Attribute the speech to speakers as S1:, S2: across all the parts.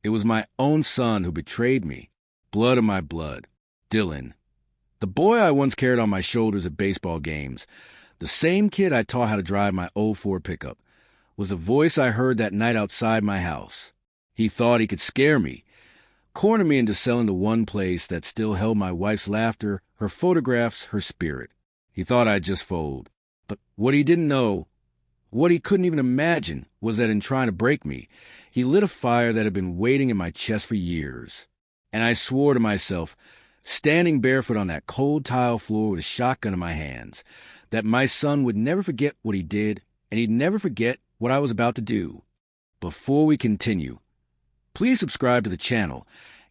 S1: It was my own son who betrayed me. Blood of my blood. Dylan. The boy I once carried on my shoulders at baseball games, the same kid I taught how to drive my old Ford pickup, was the voice I heard that night outside my house. He thought he could scare me, corner me into selling the one place that still held my wife's laughter, her photographs, her spirit. He thought I'd just fold. But what he didn't know, what he couldn't even imagine, was that in trying to break me, he lit a fire that had been waiting in my chest for years. And I swore to myself, standing barefoot on that cold tile floor with a shotgun in my hands, that my son would never forget what he did, and he'd never forget what I was about to do. Before we continue, please subscribe to the channel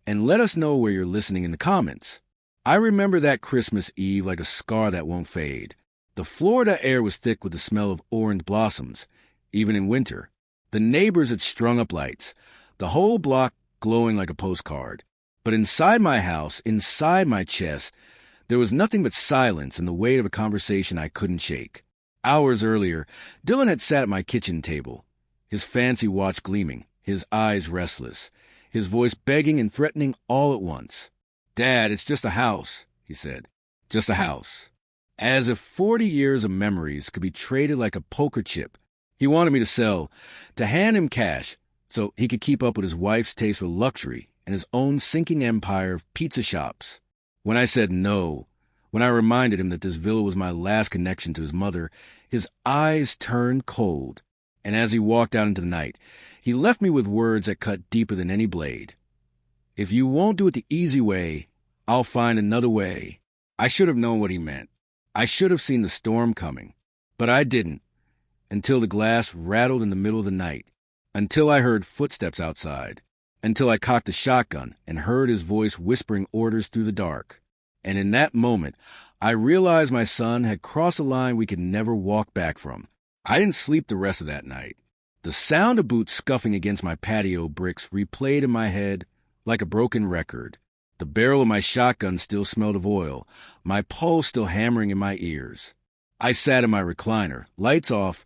S1: and let us know where you're listening in the comments. I remember that Christmas Eve like a scar that won't fade. The Florida air was thick with the smell of orange blossoms, even in winter. The neighbors had strung up lights, the whole block glowing like a postcard. But inside my house, inside my chest, there was nothing but silence and the weight of a conversation I couldn't shake. Hours earlier, Dylan had sat at my kitchen table, his fancy watch gleaming, his eyes restless, his voice begging and threatening all at once. "Dad, it's just a house," he said. "Just a house." As if 40 years of memories could be traded like a poker chip. He wanted me to sell, to hand him cash, so he could keep up with his wife's taste for luxury and his own sinking empire of pizza shops. When I said no, when I reminded him that this villa was my last connection to his mother, his eyes turned cold, and as he walked out into the night, he left me with words that cut deeper than any blade. "If you won't do it the easy way, I'll find another way." I should have known what he meant. I should have seen the storm coming, but I didn't, until the glass rattled in the middle of the night, until I heard footsteps outside, until I cocked the shotgun and heard his voice whispering orders through the dark. And in that moment, I realized my son had crossed a line we could never walk back from. I didn't sleep the rest of that night. The sound of boots scuffing against my patio bricks replayed in my head like a broken record. The barrel of my shotgun still smelled of oil, my pulse still hammering in my ears. I sat in my recliner, lights off,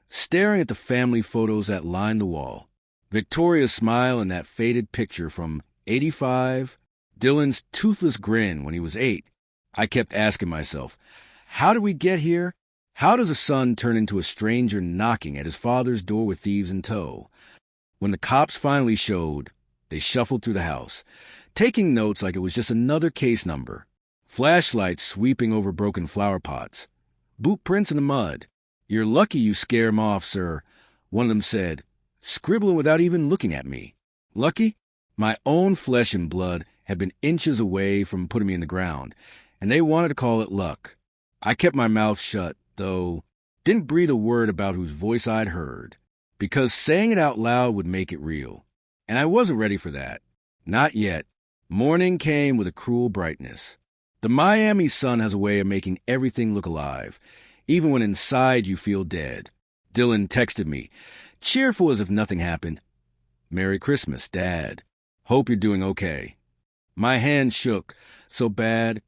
S1: staring at the family photos that lined the wall. Victoria's smile in that faded picture from '85, Dylan's toothless grin when he was 8. I kept asking myself, how did we get here? How does a son turn into a stranger knocking at his father's door with thieves in tow? When the cops finally showed, they shuffled through the house, taking notes like it was just another case number. Flashlights sweeping over broken flower pots. Boot prints in the mud. "You're lucky you scare 'em off, sir," one of them said, scribbling without even looking at me. Lucky? My own flesh and blood had been inches away from putting me in the ground, and they wanted to call it luck. I kept my mouth shut, though, didn't breathe a word about whose voice I'd heard, because saying it out loud would make it real. And I wasn't ready for that. Not yet. Morning came with a cruel brightness. The Miami sun has a way of making everything look alive, even when inside you feel dead. Dylan texted me, cheerful as if nothing happened. "Merry Christmas, Dad. Hope you're doing okay." My hand shook so bad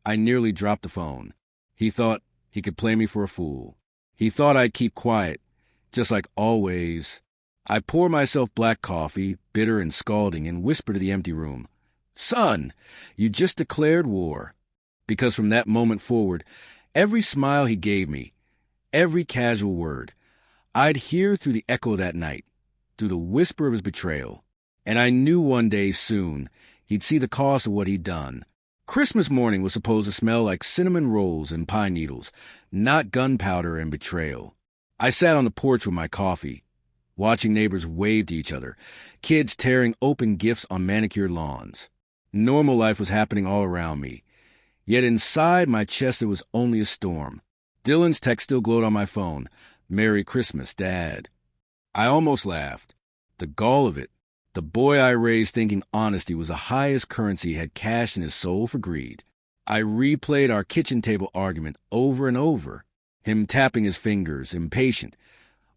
S1: I nearly dropped the phone. He thought he could play me for a fool. He thought I'd keep quiet, just like always. I poured myself black coffee, bitter and scalding, and whispered to the empty room, "Son, you just declared war." Because from that moment forward, every smile he gave me, every casual word, I'd hear through the echo of that night, through the whisper of his betrayal. And I knew one day soon he'd see the cost of what he'd done. Christmas morning was supposed to smell like cinnamon rolls and pine needles, not gunpowder and betrayal. I sat on the porch with my coffee, watching neighbors wave to each other, kids tearing open gifts on manicured lawns. Normal life was happening all around me. Yet inside my chest there was only a storm. Dylan's text still glowed on my phone. "Merry Christmas, Dad." I almost laughed. The gall of it. The boy I raised thinking honesty was the highest currency had cashed in his soul for greed. I replayed our kitchen table argument over and over, him tapping his fingers, impatient,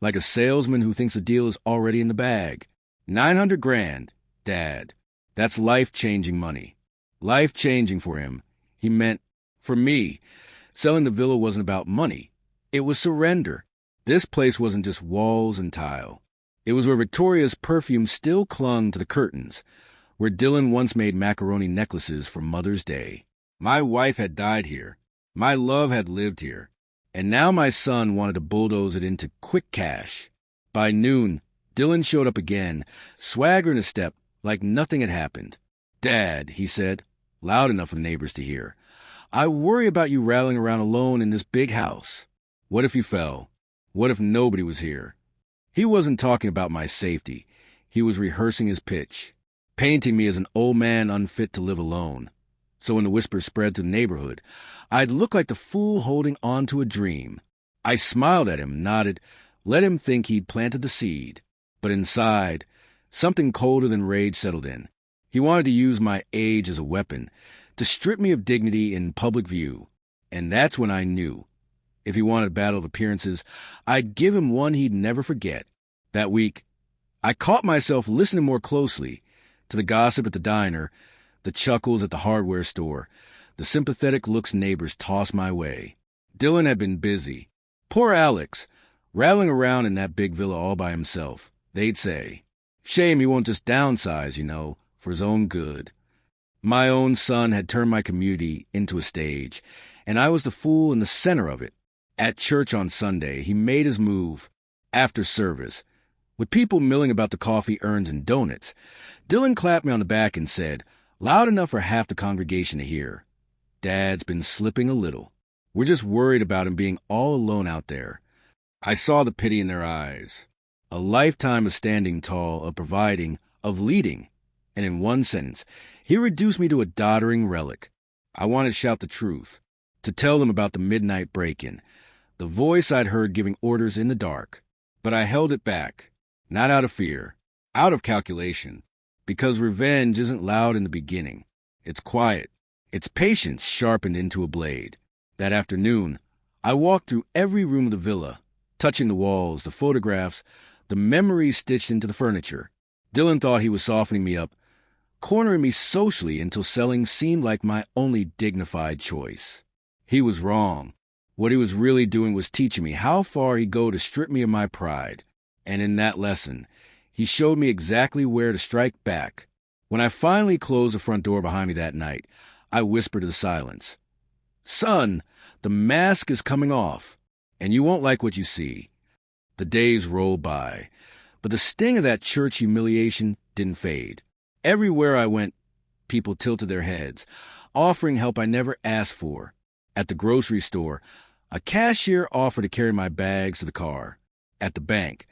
S1: like a salesman who thinks the deal is already in the bag. 900 grand, Dad. That's life-changing money. Life-changing for him. He meant, for me, selling the villa wasn't about money. It was surrender. This place wasn't just walls and tile. It was where Victoria's perfume still clung to the curtains, where Dylan once made macaroni necklaces for Mother's Day. My wife had died here. My love had lived here. And now my son wanted to bulldoze it into quick cash. By noon, Dylan showed up again, swagger in a step, like nothing had happened. "Dad," he said, loud enough for the neighbors to hear, "I worry about you rattling around alone in this big house. What if you fell? What if nobody was here?" He wasn't talking about my safety. He was rehearsing his pitch, painting me as an old man unfit to live alone. So when the whisper spread to the neighborhood, I'd look like the fool holding on to a dream. I smiled at him, nodded, let him think he'd planted the seed. But inside, something colder than rage settled in. He wanted to use my age as a weapon, to strip me of dignity in public view. And that's when I knew. If he wanted a battle of appearances, I'd give him one he'd never forget. That week, I caught myself listening more closely to the gossip at the diner, the chuckles at the hardware store, the sympathetic looks neighbors tossed my way. Dylan had been busy. Poor Alex, rattling around in that big villa all by himself. They'd say, "Shame he won't just downsize, for his own good." My own son had turned my community into a stage, and I was the fool in the center of it. At church on Sunday, he made his move. After service, with people milling about the coffee urns and donuts, Dylan clapped me on the back and said, loud enough for half the congregation to hear, "Dad's been slipping a little. We're just worried about him being all alone out there." I saw the pity in their eyes. A lifetime of standing tall, of providing, of leading. And in one sentence, he reduced me to a doddering relic. I wanted to shout the truth, to tell them about the midnight break-in, the voice I'd heard giving orders in the dark. But I held it back, not out of fear, out of calculation, because revenge isn't loud in the beginning. It's quiet. It's patience sharpened into a blade. That afternoon, I walked through every room of the villa, touching the walls, the photographs, the memories stitched into the furniture. Dylan thought he was softening me up, cornering me socially until selling seemed like my only dignified choice. He was wrong. What he was really doing was teaching me how far he'd go to strip me of my pride. And in that lesson, he showed me exactly where to strike back. When I finally closed the front door behind me that night, I whispered to the silence, "Son, the mask is coming off, and you won't like what you see." The days rolled by, but the sting of that church humiliation didn't fade. Everywhere I went, people tilted their heads, offering help I never asked for. At the grocery store, a cashier offered to carry my bags to the car. At the bank,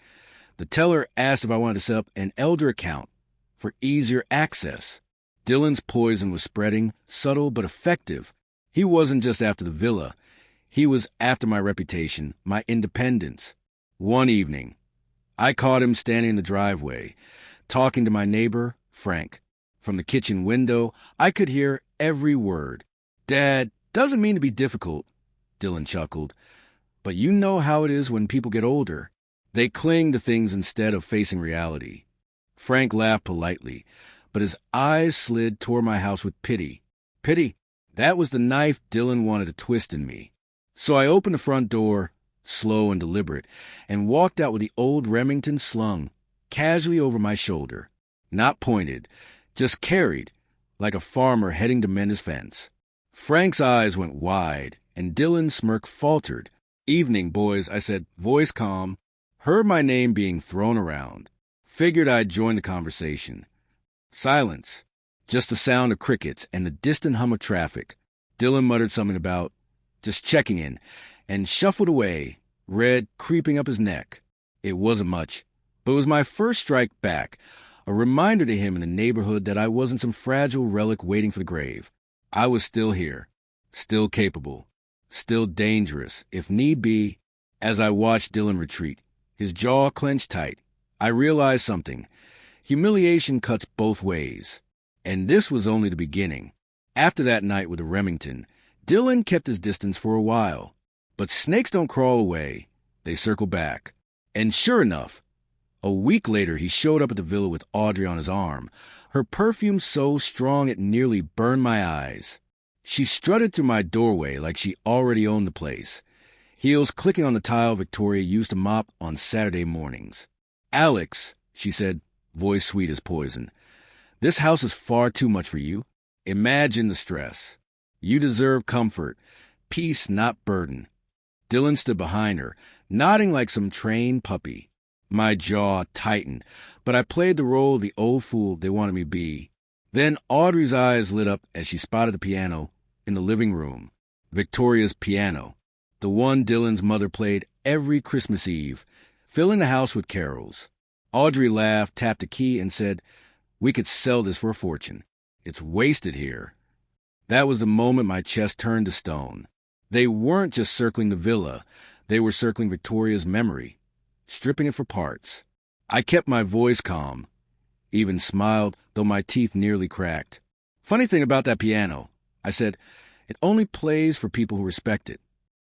S1: the teller asked if I wanted to set up an elder account for easier access. Dylan's poison was spreading, subtle but effective. He wasn't just after the villa. He was after my reputation, my independence. One evening, I caught him standing in the driveway, talking to my neighbor, Frank. From the kitchen window, I could hear every word. "Dad, doesn't mean to be difficult," Dylan chuckled, "but you know how it is when people get older. They cling to things instead of facing reality." Frank laughed politely, but his eyes slid toward my house with pity. Pity, that was the knife Dylan wanted to twist in me. So I opened the front door, slow and deliberate, and walked out with the old Remington slung casually over my shoulder. Not pointed, just carried, like a farmer heading to mend his fence. Frank's eyes went wide, and Dylan's smirk faltered. "Evening, boys," I said, voice calm. Heard my name being thrown around. Figured I'd join the conversation. Silence. Just the sound of crickets and the distant hum of traffic. Dylan muttered something about just checking in, and shuffled away, red creeping up his neck. It wasn't much, but it was my first strike back, a reminder to him in the neighborhood that I wasn't some fragile relic waiting for the grave. I was still here, still capable, still dangerous, if need be. As I watched Dylan retreat, his jaw clenched tight, I realized something. Humiliation cuts both ways. And this was only the beginning. After that night with the Remington, Dylan kept his distance for a while. But snakes don't crawl away. They circle back. And sure enough, a week later he showed up at the villa with Audrey on his arm, her perfume so strong it nearly burned my eyes. She strutted through my doorway like she already owned the place, heels clicking on the tile Victoria used to mop on Saturday mornings. "Alex," she said, voice sweet as poison, "this house is far too much for you. Imagine the stress. You deserve comfort, peace, not burden." Dylan stood behind her, nodding like some trained puppy. My jaw tightened, but I played the role of the old fool they wanted me to be. Then Audrey's eyes lit up as she spotted the piano in the living room. Victoria's piano, the one Dylan's mother played every Christmas Eve, filling the house with carols. Audrey laughed, tapped a key, and said, "We could sell this for a fortune. It's wasted here." That was the moment my chest turned to stone. They weren't just circling the villa. They were circling Victoria's memory, stripping it for parts. I kept my voice calm, even smiled, though my teeth nearly cracked. "Funny thing about that piano," I said, "it only plays for people who respect it."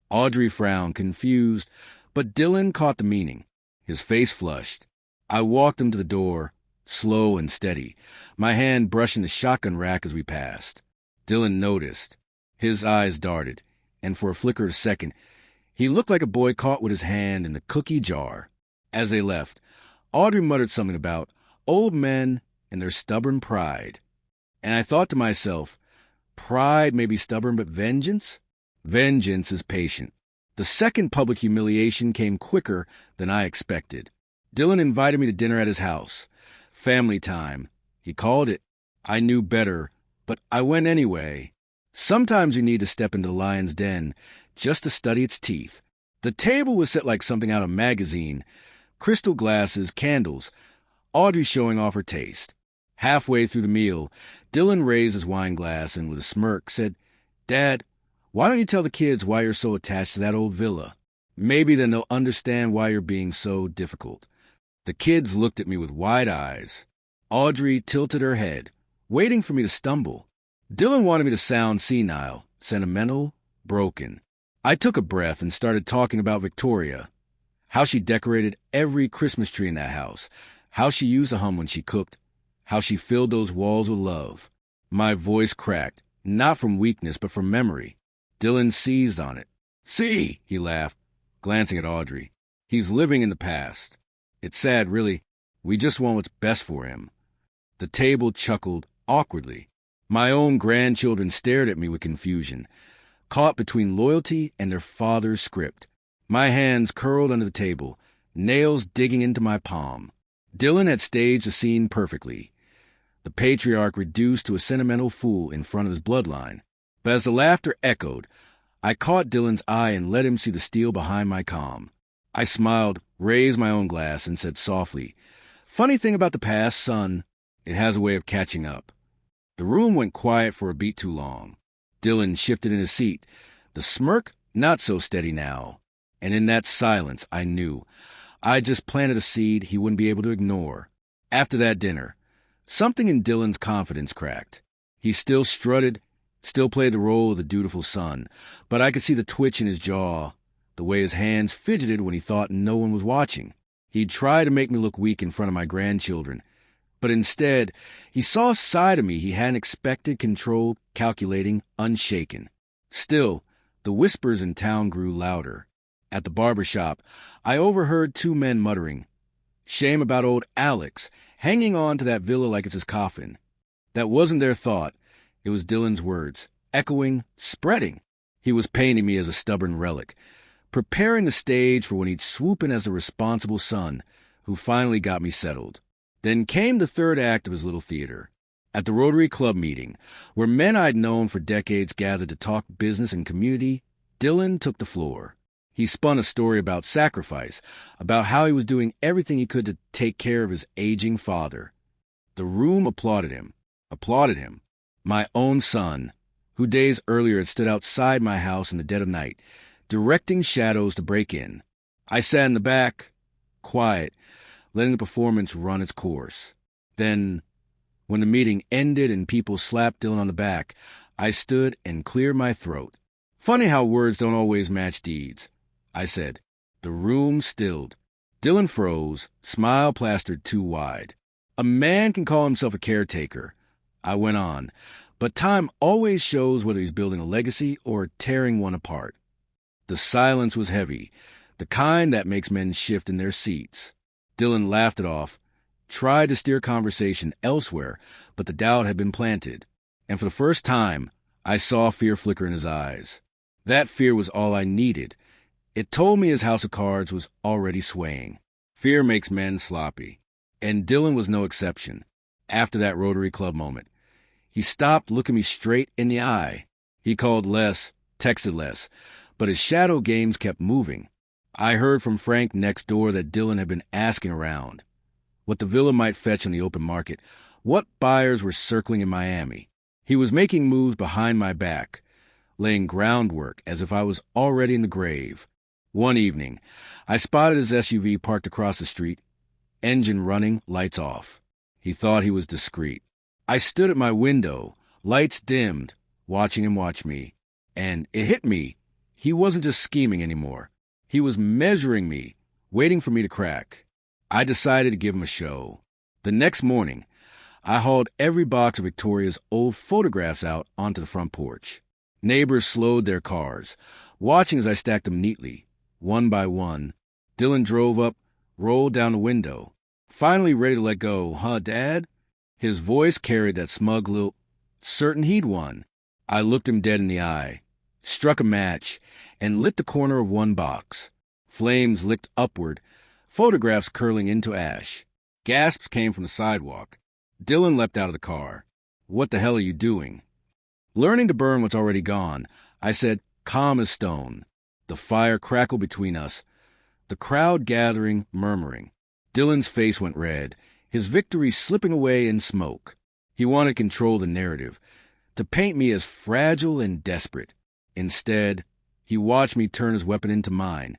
S1: Audrey frowned, confused, but Dylan caught the meaning. His face flushed. I walked him to the door, slow and steady, my hand brushing the shotgun rack as we passed. Dylan noticed. His eyes darted, and for a flicker of a second, he looked like a boy caught with his hand in the cookie jar. As they left, Audrey muttered something about old men and their stubborn pride. And I thought to myself, pride may be stubborn, but vengeance? Vengeance is patient. The second public humiliation came quicker than I expected. Dylan invited me to dinner at his house. Family time, he called it. I knew better, but I went anyway. Sometimes you need to step into the lion's den just to study its teeth. The table was set like something out of a magazine. Crystal glasses, candles, Audrey showing off her taste. Halfway through the meal, Dylan raised his wine glass and with a smirk said, "Dad, why don't you tell the kids why you're so attached to that old villa? Maybe then they'll understand why you're being so difficult." The kids looked at me with wide eyes. Audrey tilted her head, waiting for me to stumble. Dylan wanted me to sound senile, sentimental, broken. I took a breath and started talking about Victoria, how she decorated every Christmas tree in that house, how she used a hum when she cooked, how she filled those walls with love. My voice cracked, not from weakness, but from memory. Dylan seized on it. "See," he laughed, glancing at Audrey. "He's living in the past. It's sad, really. We just want what's best for him." The table chuckled awkwardly. My own grandchildren stared at me with confusion, caught between loyalty and their father's script. My hands curled under the table, nails digging into my palm. Dylan had staged the scene perfectly. The patriarch reduced to a sentimental fool in front of his bloodline. But as the laughter echoed, I caught Dylan's eye and let him see the steel behind my calm. I smiled, raised my own glass, and said softly, "Funny thing about the past, son, it has a way of catching up." The room went quiet for a beat too long. Dylan shifted in his seat, the smirk not so steady now. And in that silence, I knew I just planted a seed he wouldn't be able to ignore. After that dinner, something in Dylan's confidence cracked. He still strutted, still played the role of the dutiful son, but I could see the twitch in his jaw, the way his hands fidgeted when he thought no one was watching. He'd try to make me look weak in front of my grandchildren, but instead, he saw a side of me he hadn't expected, controlled, calculating, unshaken. Still, the whispers in town grew louder. At the barber shop, I overheard two men muttering, "Shame about old Alex, hanging on to that villa like it's his coffin." That wasn't their thought. It was Dylan's words, echoing, spreading. He was painting me as a stubborn relic, preparing the stage for when he'd swoop in as a responsible son, who finally got me settled. Then came the third act of his little theater. At the Rotary Club meeting, where men I'd known for decades gathered to talk business and community, Dylan took the floor. He spun a story about sacrifice, about how he was doing everything he could to take care of his aging father. The room applauded him. My own son, who days earlier had stood outside my house in the dead of night, directing shadows to break in. I sat in the back, quiet, letting the performance run its course. Then, when the meeting ended and people slapped Dylan on the back, I stood and cleared my throat. "Funny how words don't always match deeds," I said. The room stilled. Dylan froze, smile plastered too wide. "A man can call himself a caretaker," I went on, "but time always shows whether he's building a legacy or tearing one apart." The silence was heavy, the kind that makes men shift in their seats. Dylan laughed it off, tried to steer conversation elsewhere, but the doubt had been planted. And for the first time, I saw fear flicker in his eyes. That fear was all I needed. It told me his house of cards was already swaying. Fear makes men sloppy. And Dylan was no exception. After that Rotary Club moment, he stopped looking me straight in the eye. He called less, texted less, but his shadow games kept moving. I heard from Frank next door that Dylan had been asking around what the villa might fetch on the open market, what buyers were circling in Miami. He was making moves behind my back, laying groundwork as if I was already in the grave. One evening, I spotted his SUV parked across the street, engine running, lights off. He thought he was discreet. I stood at my window, lights dimmed, watching him watch me. And it hit me. He wasn't just scheming anymore. He was measuring me, waiting for me to crack. I decided to give him a show. The next morning, I hauled every box of Victoria's old photographs out onto the front porch. Neighbors slowed their cars, watching as I stacked them neatly, one by one. Dylan drove up, rolled down the window. Finally ready to let go. Huh, Dad? His voice carried that smug lilt, certain he'd won. I looked him dead in the eye, struck a match, and lit the corner of one box. Flames licked upward, photographs curling into ash. Gasps came from the sidewalk. Dylan leapt out of the car. What the hell are you doing? Learning to burn what's already gone, I said, calm as stone. The fire crackled between us, the crowd gathering, murmuring. Dylan's face went red, his victory slipping away in smoke. He wanted to control the narrative, to paint me as fragile and desperate. Instead, he watched me turn his weapon into mine,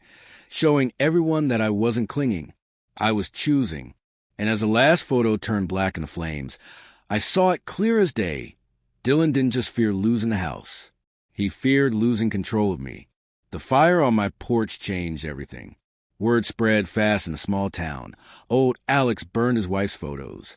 S1: showing everyone that I wasn't clinging. I was choosing. And as the last photo turned black in the flames, I saw it clear as day. Dylan didn't just fear losing the house. He feared losing control of me. The fire on my porch changed everything. Word spread fast in a small town. Old Alex burned his wife's photos.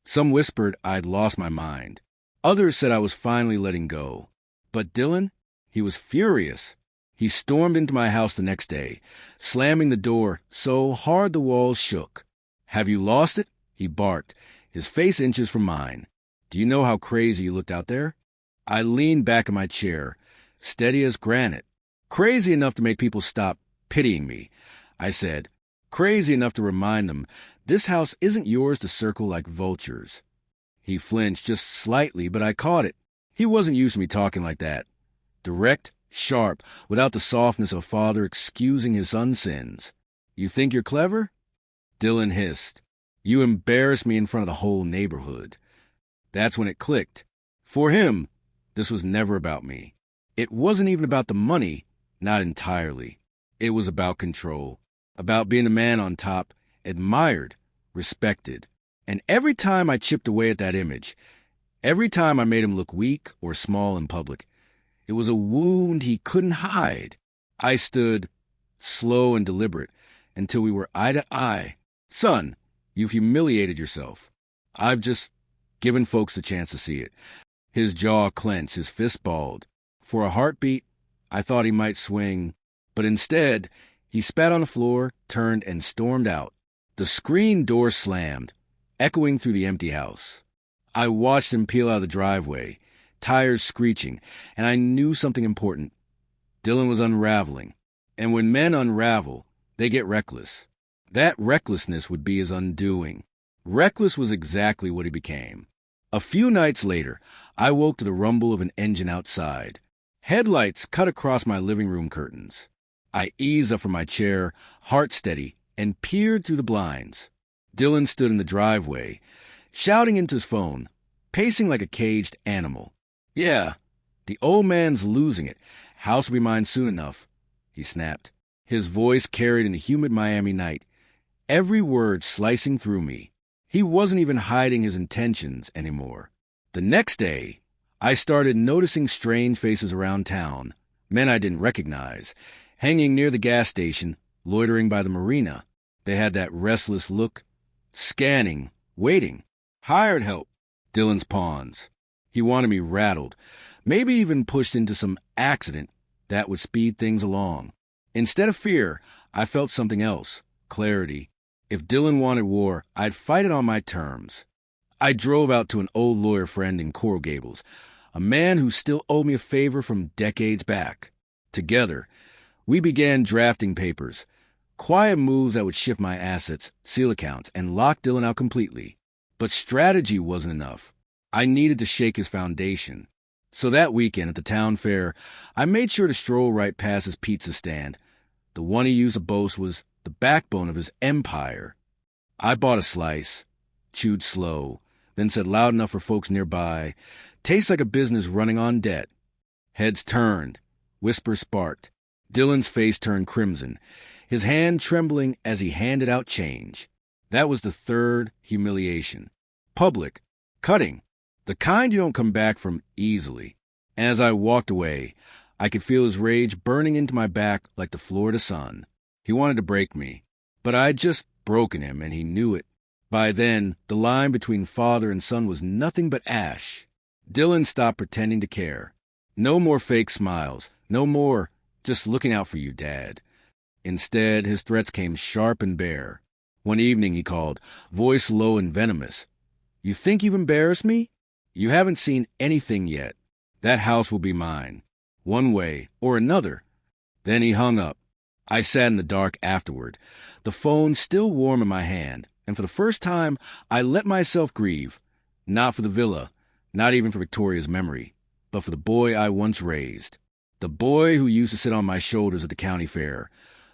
S1: Some whispered I'd lost my mind. Others said I was finally letting go. But Dylan, he was furious. He stormed into my house the next day, slamming the door so hard the walls shook. Have you lost it? He barked, his face inches from mine. Do you know how crazy you looked out there? I leaned back in my chair, steady as granite. Crazy enough to make people stop pitying me, I said. Crazy enough to remind them, this house isn't yours to circle like vultures. He flinched just slightly, but I caught it. He wasn't used to me talking like that. Direct, sharp, without the softness of a father excusing his son's sins. You think you're clever? Dylan hissed. You embarrassed me in front of the whole neighborhood. That's when it clicked. For him, this was never about me. It wasn't even about the money, not entirely. It was about control, about being a man on top, admired, respected. And every time I chipped away at that image, every time I made him look weak or small in public, it was a wound he couldn't hide. I stood, slow and deliberate, until we were eye to eye. Son, you've humiliated yourself. I've just given folks the chance to see it. His jaw clenched, his fist balled. For a heartbeat, I thought he might swing, but instead, he spat on the floor, turned, and stormed out. The screen door slammed, echoing through the empty house. I watched him peel out of the driveway, tires screeching, and I knew something important. Dylan was unraveling, and when men unravel, they get reckless. That recklessness would be his undoing. Reckless was exactly what he became. A few nights later, I woke to the rumble of an engine outside. Headlights cut across my living room curtains. I eased up from my chair, heart steady, and peered through the blinds. Dylan stood in the driveway, shouting into his phone, pacing like a caged animal. Yeah, the old man's losing it. House will be mine soon enough, he snapped. His voice carried in the humid Miami night, every word slicing through me. He wasn't even hiding his intentions anymore. The next day, I started noticing strange faces around town, men I didn't recognize, hanging near the gas station, loitering by the marina. They had that restless look, scanning, waiting. Hired help. Dylan's pawns. He wanted me rattled, maybe even pushed into some accident that would speed things along. Instead of fear, I felt something else, clarity. If Dylan wanted war, I'd fight it on my terms. I drove out to an old lawyer friend in Coral Gables, a man who still owed me a favor from decades back. Together, we began drafting papers, quiet moves that would shift my assets, seal accounts, and lock Dylan out completely. But strategy wasn't enough. I needed to shake his foundation. So that weekend at the town fair, I made sure to stroll right past his pizza stand. The one he used to boast was the backbone of his empire. I bought a slice, chewed slow, then said loud enough for folks nearby, "Tastes like a business running on debt." Heads turned, whispers sparked. Dylan's face turned crimson, his hand trembling as he handed out change. That was the third humiliation. Public, cutting, the kind you don't come back from easily. And as I walked away, I could feel his rage burning into my back like the Florida sun. He wanted to break me, but I'd just broken him, and he knew it. By then, the line between father and son was nothing but ash. Dylan stopped pretending to care. No more fake smiles. No more, "Just looking out for you, Dad." Instead, his threats came sharp and bare. One evening he called, voice low and venomous. "You think you've embarrassed me? You haven't seen anything yet. That house will be mine, one way or another." Then he hung up. I sat in the dark afterward, the phone still warm in my hand, and for the first time I let myself grieve, not for the villa, not even for Victoria's memory, but for the boy I once raised. The boy who used to sit on my shoulders at the county fair,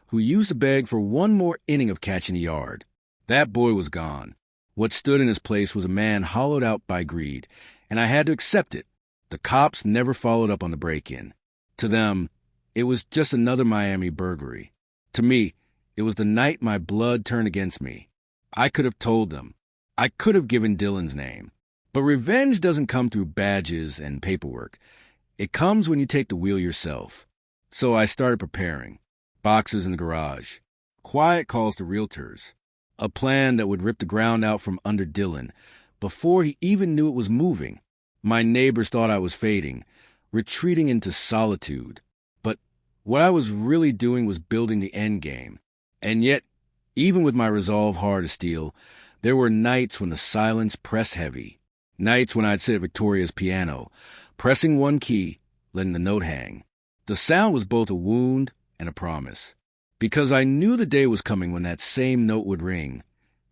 S1: who used to beg for one more inning of catching the yard. That boy was gone. What stood in his place was a man hollowed out by greed, and I had to accept it. The cops never followed up on the break-in. To them, it was just another Miami burglary. To me, it was the night my blood turned against me. I could have told them. I could have given Dylan's name. But revenge doesn't come through badges and paperwork. It comes when you take the wheel yourself. So I started preparing. Boxes in the garage. Quiet calls to realtors. A plan that would rip the ground out from under Dylan before he even knew it was moving. My neighbors thought I was fading, retreating into solitude. But what I was really doing was building the end game. And yet, even with my resolve hard as steel, there were nights when the silence pressed heavy. Nights when I'd sit at Victoria's piano, pressing one key, letting the note hang. The sound was both a wound and a promise. Because I knew the day was coming when that same note would ring,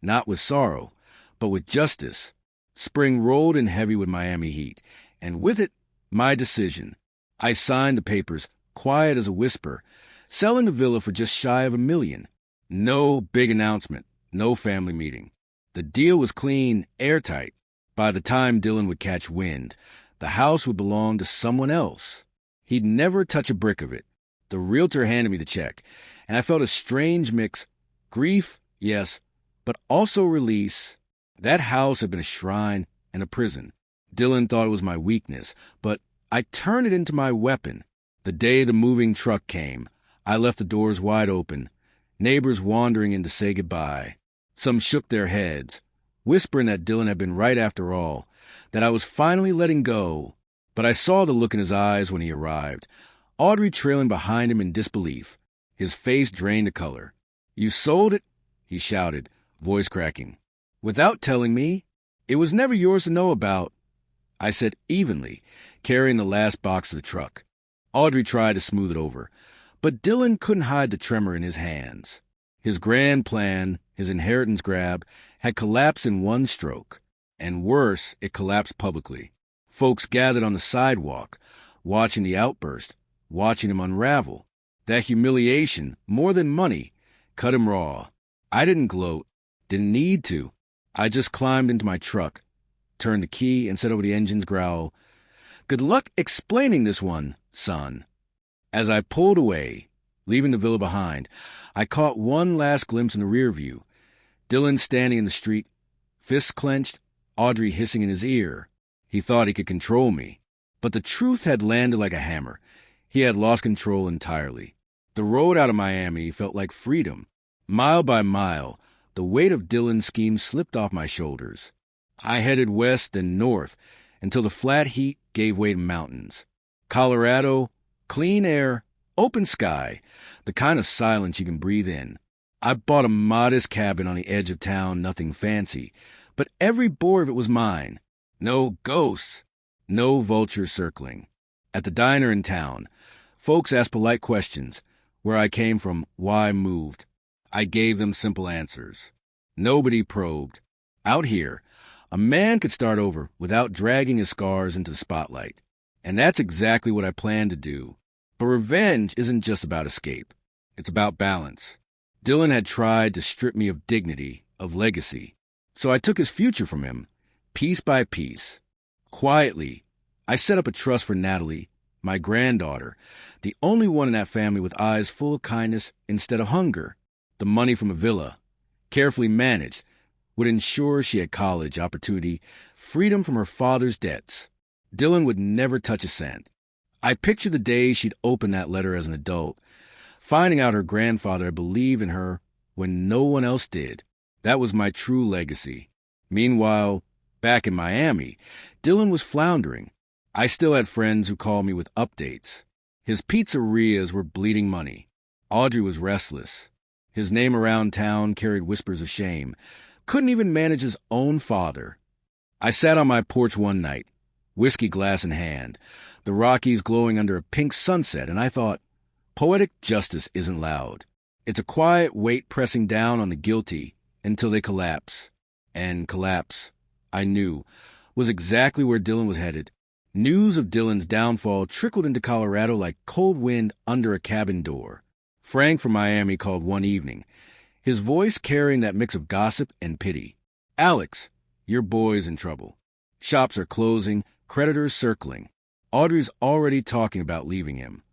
S1: not with sorrow, but with justice. Spring rolled in heavy with Miami heat, and with it, my decision. I signed the papers, quiet as a whisper, selling the villa for just shy of $1 million. No big announcement, no family meeting. The deal was clean, airtight. By the time Dylan would catch wind, the house would belong to someone else. He'd never touch a brick of it. The realtor handed me the check, and I felt a strange mix. Grief, yes, but also release. That house had been a shrine and a prison. Dylan thought it was my weakness, but I turned it into my weapon. The day the moving truck came, I left the doors wide open, neighbors wandering in to say goodbye. Some shook their heads, whispering that Dylan had been right after all, that I was finally letting go. But I saw the look in his eyes when he arrived, Audrey trailing behind him in disbelief. His face drained of color. "You sold it?" he shouted, voice cracking. "Without telling me? It was never yours to know about," I said evenly, carrying the last box of the truck. Audrey tried to smooth it over, but Dylan couldn't hide the tremor in his hands. His grand plan, his inheritance grab, had collapsed in one stroke. And worse, it collapsed publicly. Folks gathered on the sidewalk, watching the outburst, watching him unravel. That humiliation, more than money, cut him raw. I didn't gloat, didn't need to. I just climbed into my truck, turned the key, and said over the engine's growl, "Good luck explaining this one, son." As I pulled away, leaving the villa behind, I caught one last glimpse in the rear view. Dylan standing in the street, fists clenched, Audrey hissing in his ear. He thought he could control me. But the truth had landed like a hammer. He had lost control entirely. The road out of Miami felt like freedom. Mile by mile, the weight of Dylan's scheme slipped off my shoulders. I headed west and north until the flat heat gave way to mountains. Colorado, clean air, open sky, the kind of silence you can breathe in. I bought a modest cabin on the edge of town, nothing fancy, but every board of it was mine. No ghosts, no vultures circling. At the diner in town, folks asked polite questions, where I came from, why I moved. I gave them simple answers. Nobody probed. Out here, a man could start over without dragging his scars into the spotlight. And that's exactly what I plan to do. But revenge isn't just about escape. It's about balance. Dylan had tried to strip me of dignity, of legacy. So I took his future from him, piece by piece. Quietly, I set up a trust for Natalie, my granddaughter, the only one in that family with eyes full of kindness instead of hunger. The money from a villa, carefully managed, would ensure she had college opportunity, freedom from her father's debts. Dylan would never touch a cent. I pictured the day she'd open that letter as an adult, finding out her grandfather had believed in her when no one else did. That was my true legacy. Meanwhile, back in Miami, Dylan was floundering. I still had friends who called me with updates. His pizzerias were bleeding money. Audrey was restless. His name around town carried whispers of shame. Couldn't even manage his own father. I sat on my porch one night, whiskey glass in hand, the Rockies glowing under a pink sunset, and I thought, poetic justice isn't loud. It's a quiet weight pressing down on the guilty until they collapse. And collapse, I knew, was exactly where Dylan was headed. News of Dylan's downfall trickled into Colorado like cold wind under a cabin door. Frank from Miami called one evening, his voice carrying that mix of gossip and pity. "Alex, your boy's in trouble. Shops are closing, creditors circling. Audrey's already talking about leaving him."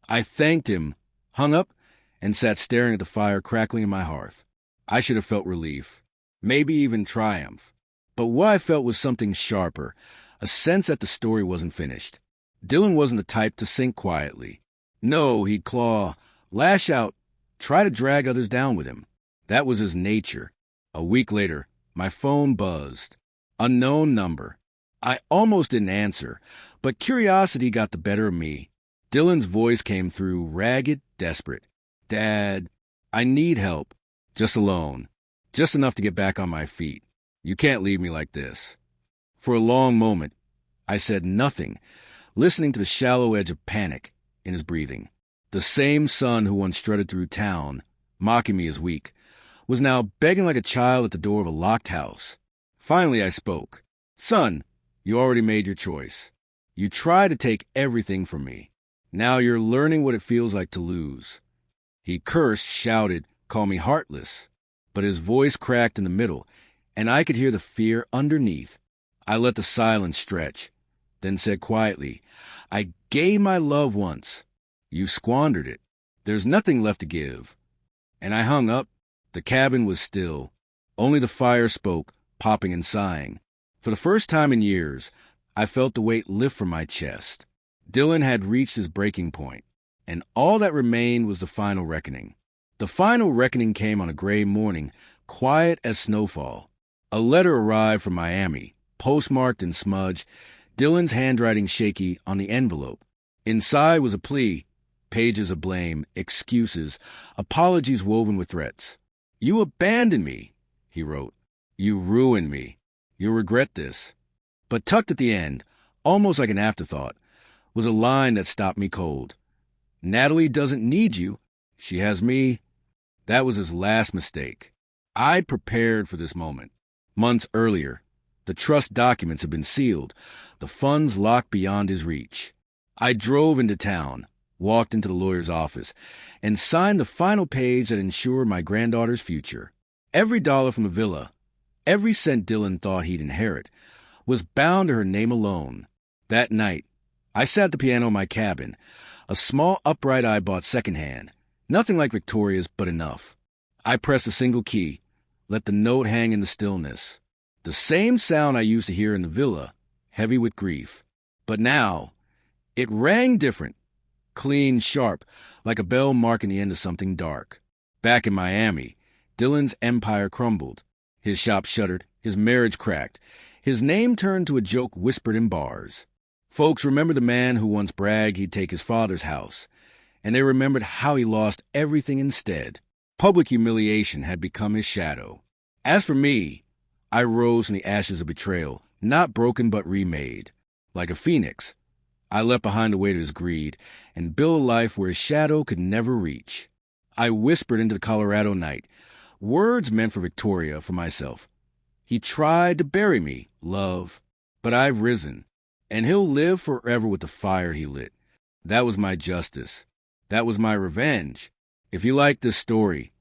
S1: I thanked him, hung up, and sat staring at the fire crackling in my hearth. I should have felt relief, maybe even triumph. But what I felt was something sharper, a sense that the story wasn't finished. Dylan wasn't the type to sink quietly. No, he'd claw, lash out, try to drag others down with him. That was his nature. A week later, my phone buzzed. Unknown number. I almost didn't answer, but curiosity got the better of me. Dylan's voice came through, ragged, desperate. "Dad, I need help. Just alone. Just enough to get back on my feet. You can't leave me like this." For a long moment, I said nothing, listening to the shallow edge of panic in his breathing. The same son who once strutted through town, mocking me as weak, was now begging like a child at the door of a locked house. Finally I spoke. "Son, you already made your choice. You tried to take everything from me. Now you're learning what it feels like to lose." He cursed, shouted, called me heartless, but his voice cracked in the middle, and I could hear the fear underneath. I let the silence stretch, then said quietly, "I gave my love once. You squandered it. There's nothing left to give." And I hung up. The cabin was still. Only the fire spoke, popping and sighing. For the first time in years, I felt the weight lift from my chest. Dylan had reached his breaking point, and all that remained was the final reckoning. The final reckoning came on a gray morning, quiet as snowfall. A letter arrived from Miami, postmarked and smudged, Dylan's handwriting shaky on the envelope. Inside was a plea, pages of blame, excuses, apologies woven with threats. "You abandoned me," he wrote. "You ruined me. You'll regret this." But tucked at the end, almost like an afterthought, was a line that stopped me cold. "Natalie doesn't need you. She has me." That was his last mistake. I'd prepared for this moment. Months earlier, the trust documents had been sealed, the funds locked beyond his reach. I drove into town, walked into the lawyer's office, and signed the final page that ensured my granddaughter's future. Every dollar from the villa, every cent Dylan thought he'd inherit, was bound to her name alone. That night, I sat at the piano in my cabin, a small upright I bought secondhand, nothing like Victoria's, but enough. I pressed a single key, let the note hang in the stillness. The same sound I used to hear in the villa, heavy with grief. But now, it rang different, clean, sharp, like a bell marking the end of something dark. Back in Miami, Dylan's empire crumbled. His shop shuttered, his marriage cracked, his name turned to a joke whispered in bars. Folks remembered the man who once bragged he'd take his father's house, and they remembered how he lost everything instead. Public humiliation had become his shadow. As for me, I rose from the ashes of betrayal, not broken but remade. Like a phoenix, I left behind the weight of his greed and built a life where his shadow could never reach. I whispered into the Colorado night, words meant for Victoria, for myself. He tried to bury me, love, but I've risen, and he'll live forever with the fire he lit. That was my justice. That was my revenge. If you like this story,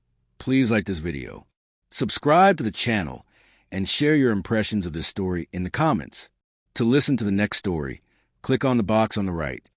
S1: please like this video. Subscribe to the channel and share your impressions of this story in the comments. To listen to the next story, click on the box on the right.